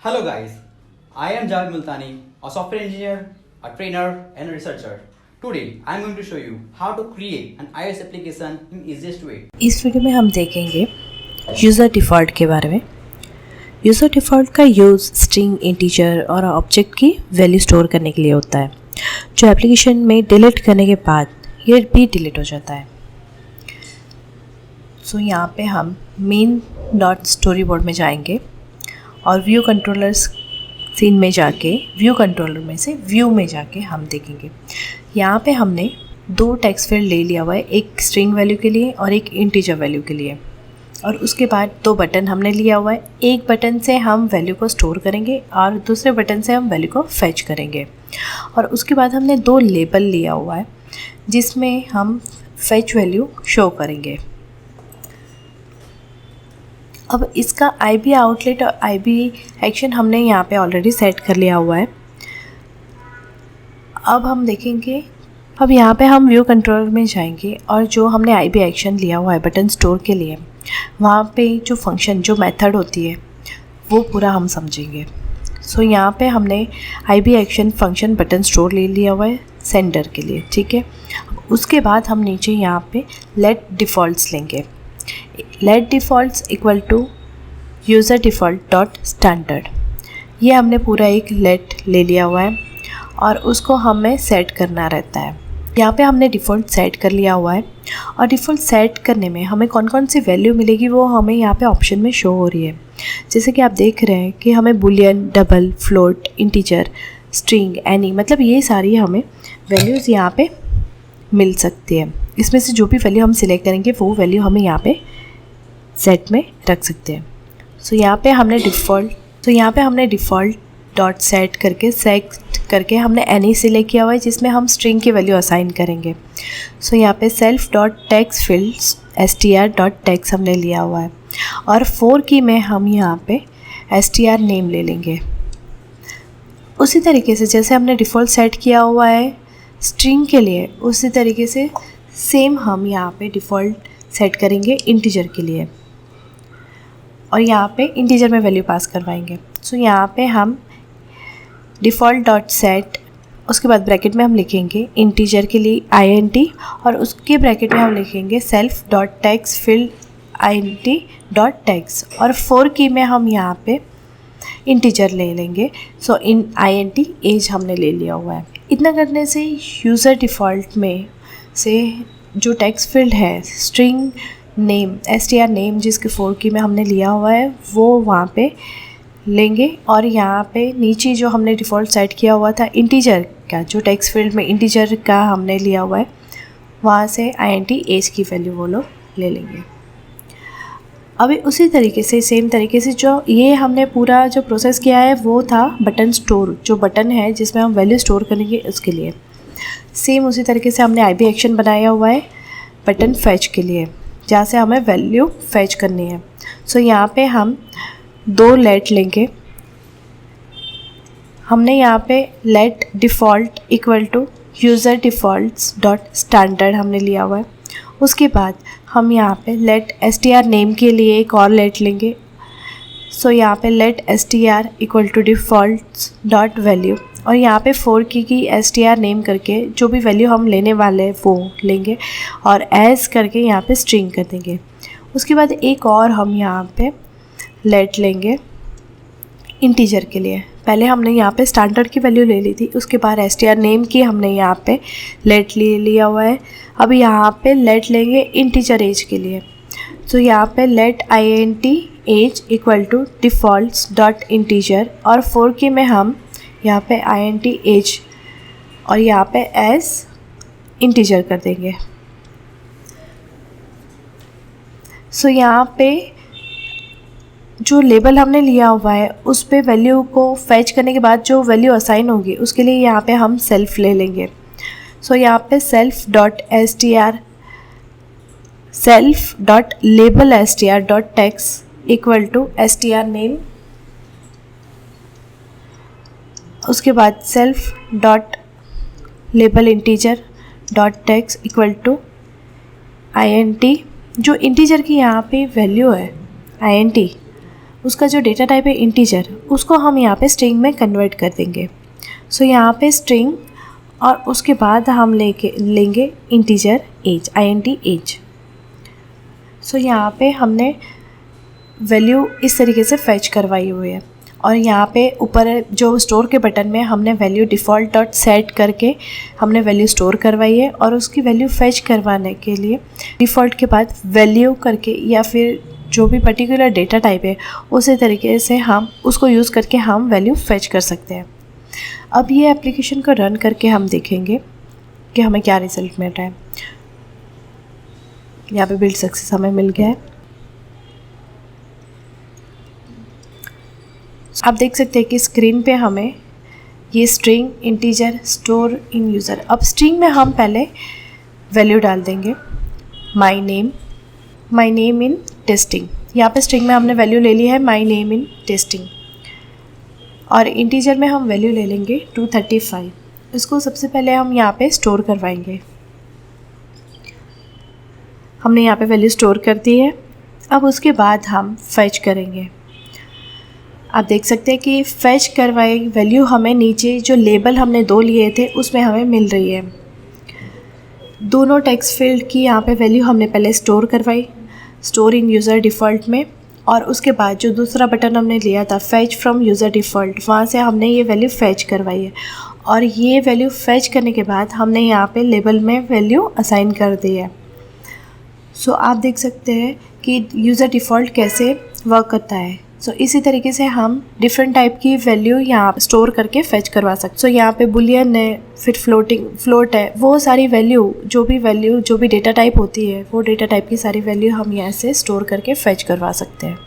Hello guys, I am Javed Multani, a software engineer, a trainer and a researcher. Today I am going to show you how to create an iOS application in easiest way. इस video में हम देखेंगे user default के बारे में। User default का use string, integer और object की वैल्यू स्टोर करने के लिए होता है, जो एप्लीकेशन में डिलीट करने के बाद ये भी डिलीट हो जाता है। सो यहाँ पे हम मेन डॉट स्टोरी बोर्ड में जाएंगे और व्यू कंट्रोलर्स सीन में जाके व्यू कंट्रोलर में से व्यू में जाके हम देखेंगे। यहाँ पे हमने दो टेक्स्ट फील्ड ले लिया हुआ है, एक स्ट्रिंग वैल्यू के लिए और एक इंटीजर वैल्यू के लिए, और उसके बाद दो बटन हमने लिया हुआ है। एक बटन से हम वैल्यू को स्टोर करेंगे और दूसरे बटन से हम वैल्यू को फेच करेंगे। और उसके बाद हमने दो लेबल लिया हुआ है जिसमें हम फेच वैल्यू शो करेंगे। अब इसका IB आउटलेट और IB एक्शन हमने यहाँ पे ऑलरेडी सेट कर लिया हुआ है। अब हम देखेंगे, अब यहाँ पे हम व्यू कंट्रोलर में जाएंगे और जो हमने IB एक्शन लिया हुआ है बटन स्टोर के लिए, वहाँ पे जो फंक्शन, जो मेथड होती है वो पूरा हम समझेंगे। सो यहाँ पे हमने IB action function button store ले लिया हुआ है सेंडर के लिए, ठीक है। उसके बाद हम नीचे यहाँ पे लेट डिफ़ॉल्ट्स लेंगे। Let defaults equal to user default dot standard, ये हमने पूरा एक लेट ले लिया हुआ है और उसको हमें सेट करना रहता है। यहाँ पे हमने डिफ़ॉल्ट सेट कर लिया हुआ है और डिफ़ॉल्ट सेट करने में हमें कौन कौन सी वैल्यू मिलेगी वो हमें यहाँ पे ऑप्शन में शो हो रही है। जैसे कि आप देख रहे हैं कि हमें Boolean, double, float, integer, string, any, मतलब ये सारी हमें वैल्यूज़ यहाँ पे मिल सकती है। इसमें से जो भी वैल्यू हम सिलेक्ट करेंगे वो वैल्यू हमें यहाँ पे सेट में रख सकते हैं। सो यहाँ पे हमने डिफ़ॉल्ट डॉट सेट करके हमने एनी सिलेक्ट किया हुआ है जिसमें हम स्ट्रिंग की वैल्यू असाइन करेंगे। सो यहाँ पे self dot text fields str dot text हमने लिया हुआ है और 4 की में हम यहाँ पे str नेम ले लेंगे। उसी तरीके से जैसे हमने डिफ़ॉल्ट सेट किया हुआ है स्ट्रिंग के लिए, उसी तरीके से सेम हम यहाँ पे डिफ़ॉल्ट सेट करेंगे इंटीजर के लिए और यहाँ पे इंटीजर में वैल्यू पास करवाएंगे। सो यहाँ पे हम डिफ़ॉल्ट डॉट सेट, उसके बाद ब्रैकेट में हम लिखेंगे इंटीजर के लिए int और उसके ब्रैकेट में हम लिखेंगे self dot text field int dot text और 4 की में हम यहाँ पे इंटीजर ले लेंगे। सो इन int एज हमने ले लिया हुआ है। इतना करने से यूज़र डिफ़ॉल्ट में से जो टेक्स्ट फील्ड है स्ट्रिंग नेम str नेम जिसके 4 की में हमने लिया हुआ है वो वहाँ पे लेंगे और यहाँ पे नीचे जो हमने डिफ़ॉल्ट सेट किया हुआ था इंटीजर का, जो टेक्स्ट फील्ड में इंटीजर का हमने लिया हुआ है, वहाँ से int एज की वैल्यू वो लोग ले लेंगे। अभी उसी तरीके से सेम तरीके से जो ये हमने पूरा जो प्रोसेस किया है वो था बटन स्टोर, जो बटन है जिसमें हम वैल्यू स्टोर करेंगे उसके लिए। सेम उसी तरीके से हमने IB एक्शन बनाया हुआ है बटन फेच के लिए, जहाँ से हमें वैल्यू फेच करनी है। सो यहाँ पे हम दो लेट लेंगे। हमने यहाँ पे let default equal to user defaults dot standard हमने लिया हुआ है। उसके बाद हम यहाँ पे लेट str नेम के लिए एक और लेट लेंगे। सो यहाँ पे let str equal to defaults dot value और यहाँ पे 4 की str नेम करके जो भी वैल्यू हम लेने वाले हैं वो लेंगे और एज करके यहाँ पे स्ट्रिंग कर देंगे। उसके बाद एक और हम यहाँ पे लेट लेंगे इंटीजर के लिए। पहले हमने यहाँ पे स्टैंडर्ड की वैल्यू ले ली थी, उसके बाद str नेम की हमने यहाँ पे लेट ले लिया हुआ है। अब यहाँ पे लेट लेंगे इंटीजर एज के लिए। तो यहाँ पे let int age equal to defaults dot integer और 4 की में हम यहाँ पे int एज और यहाँ पे एज इंटीजर कर देंगे। सो यहाँ पे जो लेबल हमने लिया हुआ है उस पे वैल्यू को फेच करने के बाद जो वैल्यू असाइन होगी उसके लिए यहाँ पे हम सेल्फ ले लेंगे। सो यहाँ पे self dot label str dot text equal to str name, उसके बाद self dot label integer dot text equal to int, जो इंटीजर की यहाँ पे वैल्यू है int उसका जो डेटा टाइप है इंटीजर, उसको हम यहाँ पे स्ट्रिंग में कन्वर्ट कर देंगे। सो यहाँ पे स्ट्रिंग और उसके बाद हम लेंगे इंटीजर एज, int एज। सो यहाँ पे हमने वैल्यू इस तरीके से फैच करवाई हुई है और यहाँ पे ऊपर जो स्टोर के बटन में हमने वैल्यू डिफ़ॉल्ट डॉट सेट करके हमने वैल्यू स्टोर करवाई है और उसकी वैल्यू फैच करवाने के लिए डिफ़ॉल्ट के बाद वैल्यू करके या फिर जो भी पर्टिकुलर डेटा टाइप है उसी तरीके से हम उसको यूज़ करके हम वैल्यू फैच कर सकते हैं। अब ये एप्लीकेशन को रन करके हम देखेंगे कि हमें क्या रिज़ल्ट मिल रहा है। यहाँ पे बिल्ड सक्सेस हमें मिल गया है। आप देख सकते हैं कि स्क्रीन पे हमें ये string integer store in user. अब स्ट्रिंग में हम पहले वैल्यू डाल देंगे माई नेम इन टेस्टिंग। यहाँ पे स्ट्रिंग में हमने वैल्यू ले ली है माई नेम इन टेस्टिंग और इंटीजर में हम वैल्यू ले लेंगे 235। इसको सबसे पहले हम यहाँ पे स्टोर करवाएंगे। हमने यहाँ पे वैल्यू स्टोर कर दी है। अब उसके बाद हम फैच करेंगे। आप देख सकते हैं कि फैच करवाई वैल्यू हमें नीचे जो लेबल हमने 2 लिए थे उसमें हमें मिल रही है। दोनों टेक्स्ट फील्ड की यहाँ पे वैल्यू हमने पहले स्टोर करवाई स्टोर इन यूज़र डिफ़ॉल्ट में और उसके बाद जो दूसरा बटन हमने लिया था फैच फ्रॉम यूज़र डिफ़ॉल्ट, वहाँ से हमने ये वैल्यू फैच करवाई है और ये वैल्यू फैच करने के बाद हमने यहाँ पे लेबल में वैल्यू असाइन कर दी है। सो आप देख सकते हैं कि यूज़र डिफ़ॉल्ट कैसे वर्क करता है। सो इसी तरीके से हम डिफरेंट टाइप की वैल्यू यहाँ स्टोर करके फैच करवा सकते। सो यहाँ पे बुलियन है, फिर फ्लोट है, वो सारी वैल्यू जो भी डेटा टाइप होती है वो डेटा टाइप की सारी वैल्यू हम यहाँ से स्टोर करके फैच करवा सकते हैं।